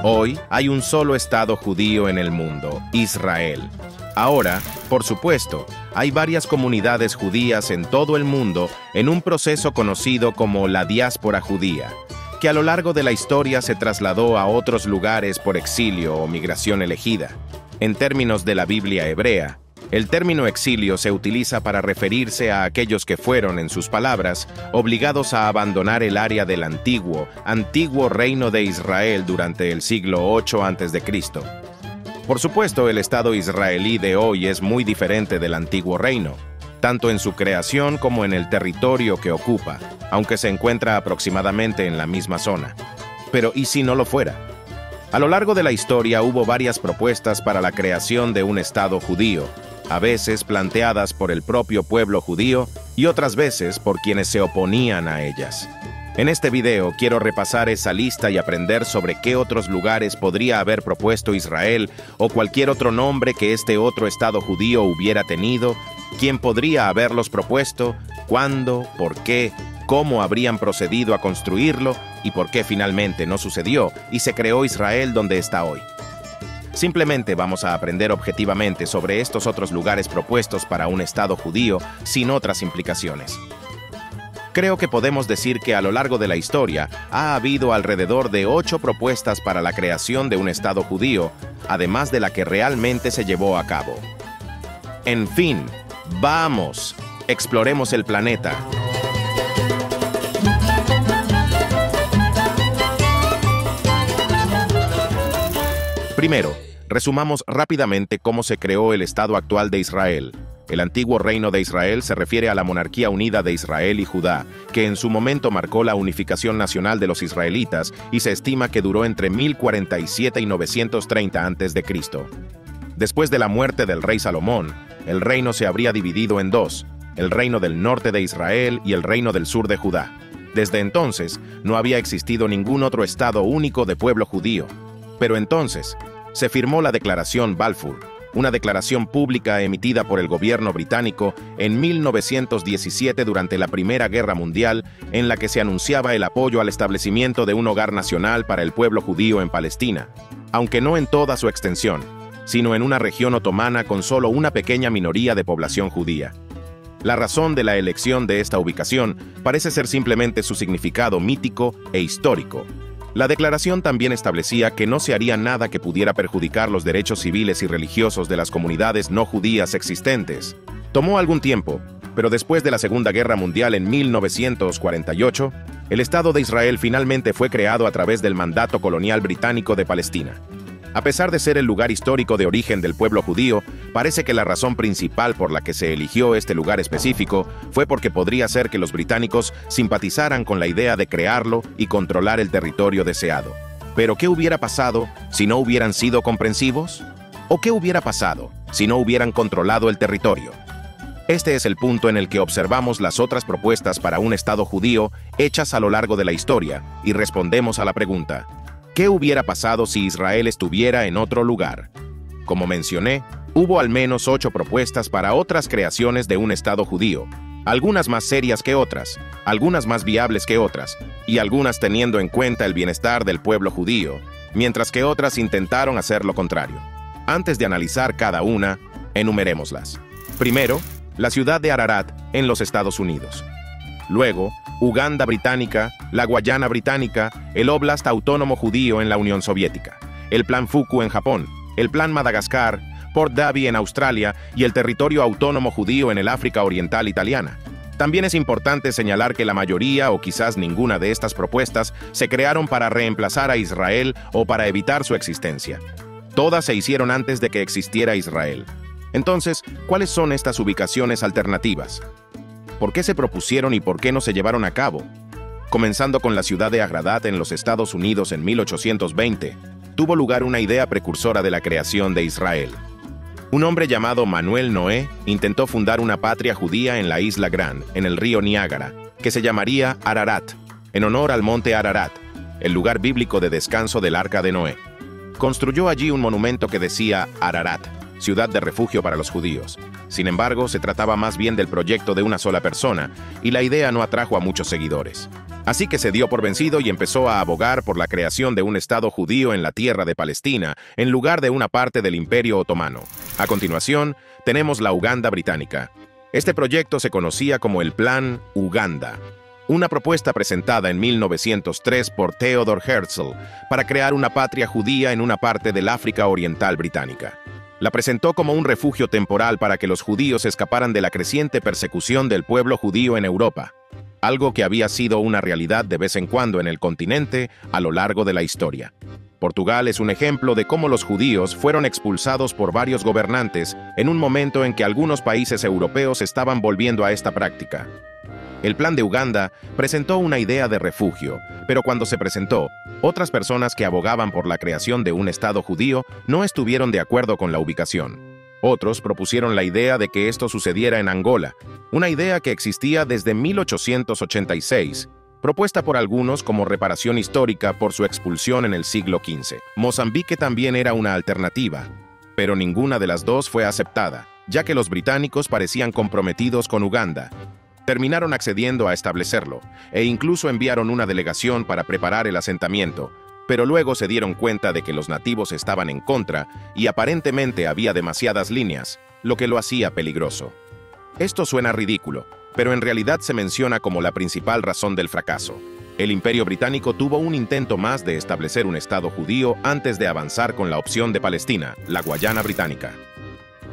Hoy hay un solo Estado judío en el mundo, Israel. Ahora, por supuesto, hay varias comunidades judías en todo el mundo en un proceso conocido como la diáspora judía, que a lo largo de la historia se trasladó a otros lugares por exilio o migración elegida. En términos de la Biblia hebrea, el término exilio se utiliza para referirse a aquellos que fueron, en sus palabras, obligados a abandonar el área del antiguo reino de Israel durante el siglo VIII a.C. Por supuesto, el Estado israelí de hoy es muy diferente del antiguo reino, tanto en su creación como en el territorio que ocupa, aunque se encuentra aproximadamente en la misma zona. Pero ¿y si no lo fuera? A lo largo de la historia hubo varias propuestas para la creación de un Estado judío, a veces planteadas por el propio pueblo judío y otras veces por quienes se oponían a ellas. En este video quiero repasar esa lista y aprender sobre qué otros lugares podría haber propuesto Israel o cualquier otro nombre que este otro Estado judío hubiera tenido, quién podría haberlos propuesto, cuándo, por qué, cómo habrían procedido a construirlo y por qué finalmente no sucedió y se creó Israel donde está hoy. Simplemente vamos a aprender objetivamente sobre estos otros lugares propuestos para un Estado judío sin otras implicaciones. Creo que podemos decir que a lo largo de la historia ha habido alrededor de 8 propuestas para la creación de un Estado judío, además de la que realmente se llevó a cabo. En fin, ¡vamos! Exploremos el planeta. Primero, resumamos rápidamente cómo se creó el Estado actual de Israel. El antiguo reino de Israel se refiere a la monarquía unida de Israel y Judá, que en su momento marcó la unificación nacional de los israelitas y se estima que duró entre 1047 y 930 a.C. Después de la muerte del rey Salomón, el reino se habría dividido en dos, el reino del norte de Israel y el reino del sur de Judá. Desde entonces, no había existido ningún otro Estado único de pueblo judío. Pero entonces, se firmó la Declaración Balfour, una declaración pública emitida por el gobierno británico en 1917 durante la Primera Guerra Mundial, en la que se anunciaba el apoyo al establecimiento de un hogar nacional para el pueblo judío en Palestina, aunque no en toda su extensión, sino en una región otomana con solo una pequeña minoría de población judía. La razón de la elección de esta ubicación parece ser simplemente su significado mítico e histórico. La declaración también establecía que no se haría nada que pudiera perjudicar los derechos civiles y religiosos de las comunidades no judías existentes. Tomó algún tiempo, pero después de la Segunda Guerra Mundial en 1948, el Estado de Israel finalmente fue creado a través del mandato colonial británico de Palestina. A pesar de ser el lugar histórico de origen del pueblo judío, parece que la razón principal por la que se eligió este lugar específico fue porque podría ser que los británicos simpatizaran con la idea de crearlo y controlar el territorio deseado. ¿Pero qué hubiera pasado si no hubieran sido comprensivos? ¿O qué hubiera pasado si no hubieran controlado el territorio? Este es el punto en el que observamos las otras propuestas para un Estado judío hechas a lo largo de la historia y respondemos a la pregunta: ¿qué hubiera pasado si Israel estuviera en otro lugar? Como mencioné, hubo al menos 8 propuestas para otras creaciones de un Estado judío, algunas más serias que otras, algunas más viables que otras, y algunas teniendo en cuenta el bienestar del pueblo judío, mientras que otras intentaron hacer lo contrario. Antes de analizar cada una, enumerémoslas. Primero, la ciudad de Ararat, en los Estados Unidos. Luego, Uganda Británica, la Guayana Británica, el Oblast Autónomo Judío en la Unión Soviética, el Plan Fuku en Japón, el Plan Madagascar, Port Davey en Australia y el Territorio Autónomo Judío en el África Oriental Italiana. También es importante señalar que la mayoría o quizás ninguna de estas propuestas se crearon para reemplazar a Israel o para evitar su existencia. Todas se hicieron antes de que existiera Israel. Entonces, ¿cuáles son estas ubicaciones alternativas? ¿Por qué se propusieron y por qué no se llevaron a cabo? Comenzando con la ciudad de Ararat en los Estados Unidos en 1820, tuvo lugar una idea precursora de la creación de Israel. Un hombre llamado Manuel Noé intentó fundar una patria judía en la Isla Grande, en el río Niágara, que se llamaría Ararat, en honor al monte Ararat, el lugar bíblico de descanso del Arca de Noé. Construyó allí un monumento que decía Ararat, ciudad de refugio para los judíos. Sin embargo, se trataba más bien del proyecto de una sola persona, y la idea no atrajo a muchos seguidores. Así que se dio por vencido y empezó a abogar por la creación de un Estado judío en la tierra de Palestina, en lugar de una parte del Imperio Otomano. A continuación, tenemos la Uganda británica. Este proyecto se conocía como el Plan Uganda, una propuesta presentada en 1903 por Theodor Herzl para crear una patria judía en una parte del África Oriental británica. La presentó como un refugio temporal para que los judíos escaparan de la creciente persecución del pueblo judío en Europa, algo que había sido una realidad de vez en cuando en el continente a lo largo de la historia. Portugal es un ejemplo de cómo los judíos fueron expulsados por varios gobernantes en un momento en que algunos países europeos estaban volviendo a esta práctica. El Plan de Uganda presentó una idea de refugio, pero cuando se presentó, otras personas que abogaban por la creación de un Estado judío no estuvieron de acuerdo con la ubicación. Otros propusieron la idea de que esto sucediera en Angola, una idea que existía desde 1886, propuesta por algunos como reparación histórica por su expulsión en el siglo XV. Mozambique también era una alternativa, pero ninguna de las dos fue aceptada, ya que los británicos parecían comprometidos con Uganda. Terminaron accediendo a establecerlo, e incluso enviaron una delegación para preparar el asentamiento, pero luego se dieron cuenta de que los nativos estaban en contra y aparentemente había demasiadas líneas, lo que lo hacía peligroso. Esto suena ridículo, pero en realidad se menciona como la principal razón del fracaso. El Imperio Británico tuvo un intento más de establecer un Estado judío antes de avanzar con la opción de Palestina, la Guayana Británica.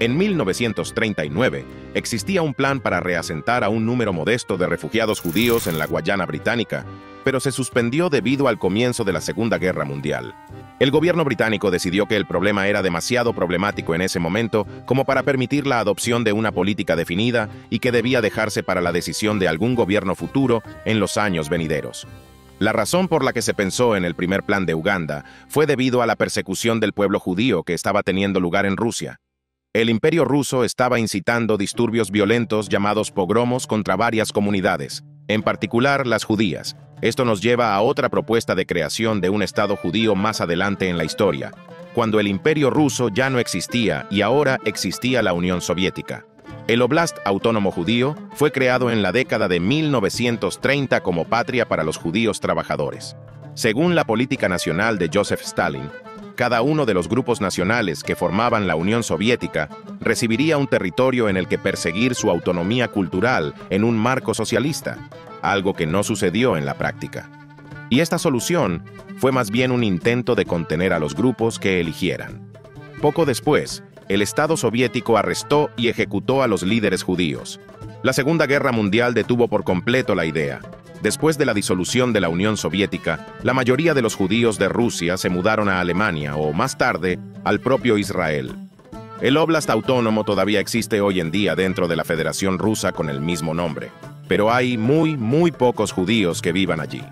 En 1939, existía un plan para reasentar a un número modesto de refugiados judíos en la Guayana Británica, pero se suspendió debido al comienzo de la Segunda Guerra Mundial. El gobierno británico decidió que el problema era demasiado problemático en ese momento como para permitir la adopción de una política definida y que debía dejarse para la decisión de algún gobierno futuro en los años venideros. La razón por la que se pensó en el primer plan de Uganda fue debido a la persecución del pueblo judío que estaba teniendo lugar en Rusia. El Imperio ruso estaba incitando disturbios violentos llamados pogromos contra varias comunidades, en particular las judías. Esto nos lleva a otra propuesta de creación de un Estado judío más adelante en la historia, cuando el Imperio ruso ya no existía y ahora existía la Unión Soviética. El Oblast Autónomo Judío fue creado en la década de 1930 como patria para los judíos trabajadores. Según la política nacional de Joseph Stalin, cada uno de los grupos nacionales que formaban la Unión Soviética recibiría un territorio en el que perseguir su autonomía cultural en un marco socialista, algo que no sucedió en la práctica. Y esta solución fue más bien un intento de contener a los grupos que eligieran. Poco después, el Estado soviético arrestó y ejecutó a los líderes judíos. La Segunda Guerra Mundial detuvo por completo la idea. Después de la disolución de la Unión Soviética, la mayoría de los judíos de Rusia se mudaron a Alemania o, más tarde, al propio Israel. El Oblast Autónomo todavía existe hoy en día dentro de la Federación Rusa con el mismo nombre, pero hay muy pocos judíos que vivan allí.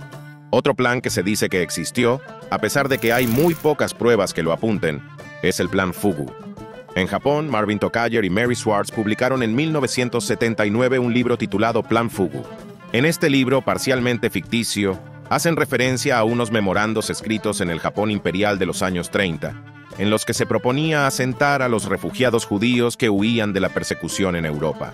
Otro plan que se dice que existió, a pesar de que hay muy pocas pruebas que lo apunten, es el Plan Fugu. En Japón, Marvin Tokayer y Mary Schwartz publicaron en 1979 un libro titulado Plan Fugu. En este libro, parcialmente ficticio, hacen referencia a unos memorandos escritos en el Japón imperial de los años 30, en los que se proponía asentar a los refugiados judíos que huían de la persecución en Europa.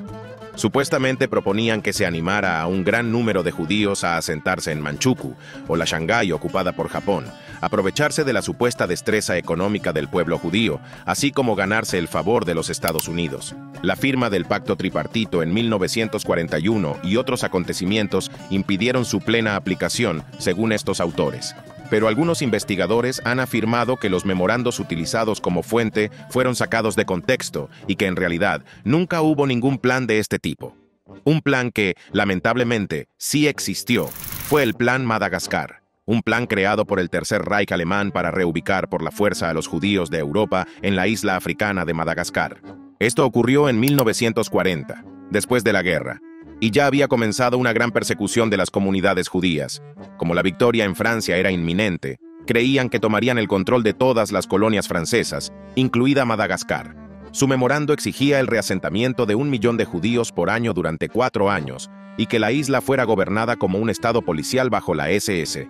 Supuestamente proponían que se animara a un gran número de judíos a asentarse en Manchukuo, o la Shanghái ocupada por Japón, aprovecharse de la supuesta destreza económica del pueblo judío, así como ganarse el favor de los Estados Unidos. La firma del Pacto Tripartito en 1941 y otros acontecimientos impidieron su plena aplicación, según estos autores. Pero algunos investigadores han afirmado que los memorandos utilizados como fuente fueron sacados de contexto y que en realidad nunca hubo ningún plan de este tipo. Un plan que, lamentablemente, sí existió, fue el Plan Madagascar, un plan creado por el Tercer Reich alemán para reubicar por la fuerza a los judíos de Europa en la isla africana de Madagascar. Esto ocurrió en 1940, después de la guerra, y ya había comenzado una gran persecución de las comunidades judías. Como la victoria en Francia era inminente, creían que tomarían el control de todas las colonias francesas, incluida Madagascar. Su memorando exigía el reasentamiento de 1 millón de judíos por año durante 4 años y que la isla fuera gobernada como un estado policial bajo la SS.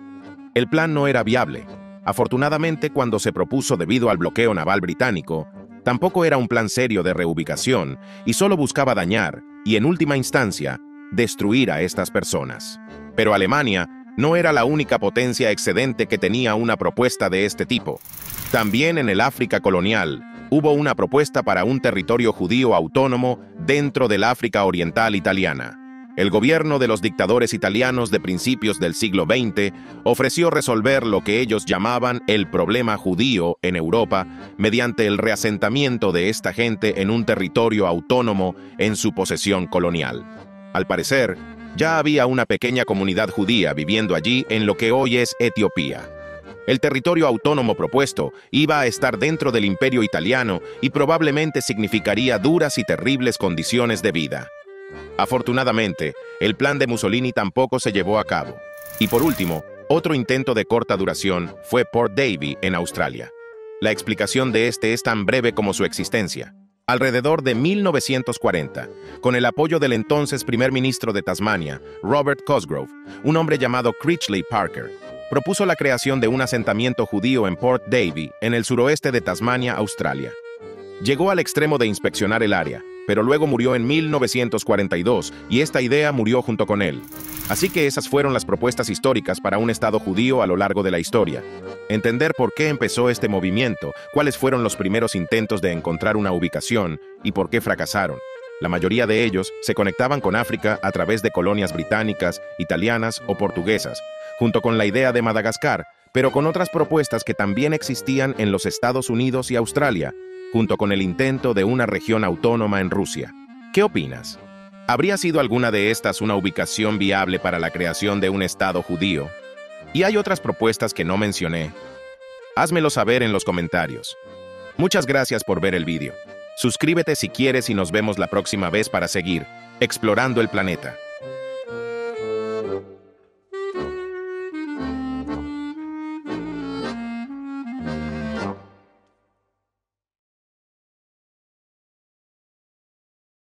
El plan no era viable. Afortunadamente, cuando se propuso debido al bloqueo naval británico, Tampoco era un plan serio de reubicación y solo buscaba dañar y, en última instancia, destruir a estas personas. Pero Alemania no era la única potencia excedente que tenía una propuesta de este tipo. También en el África colonial hubo una propuesta para un territorio judío autónomo dentro del África Oriental italiana. El gobierno de los dictadores italianos de principios del siglo XX ofreció resolver lo que ellos llamaban el problema judío en Europa mediante el reasentamiento de esta gente en un territorio autónomo en su posesión colonial. Al parecer, ya había una pequeña comunidad judía viviendo allí en lo que hoy es Etiopía. El territorio autónomo propuesto iba a estar dentro del Imperio italiano y probablemente significaría duras y terribles condiciones de vida. Afortunadamente, el plan de Mussolini tampoco se llevó a cabo. Y por último, otro intento de corta duración fue Port Davey en Australia. La explicación de este es tan breve como su existencia. Alrededor de 1940, con el apoyo del entonces primer ministro de Tasmania, Robert Cosgrove, un hombre llamado Critchley Parker, propuso la creación de un asentamiento judío en Port Davey, en el suroeste de Tasmania, Australia. Llegó al extremo de inspeccionar el área, pero luego murió en 1942 y esta idea murió junto con él. Así que esas fueron las propuestas históricas para un Estado judío a lo largo de la historia. Entender por qué empezó este movimiento, cuáles fueron los primeros intentos de encontrar una ubicación y por qué fracasaron. La mayoría de ellos se conectaban con África a través de colonias británicas, italianas o portuguesas, junto con la idea de Madagascar, pero con otras propuestas que también existían en los Estados Unidos y Australia, junto con el intento de una región autónoma en Rusia. ¿Qué opinas? ¿Habría sido alguna de estas una ubicación viable para la creación de un Estado judío? ¿Y hay otras propuestas que no mencioné? Házmelo saber en los comentarios. Muchas gracias por ver el vídeo. Suscríbete si quieres y nos vemos la próxima vez para seguir explorando el planeta.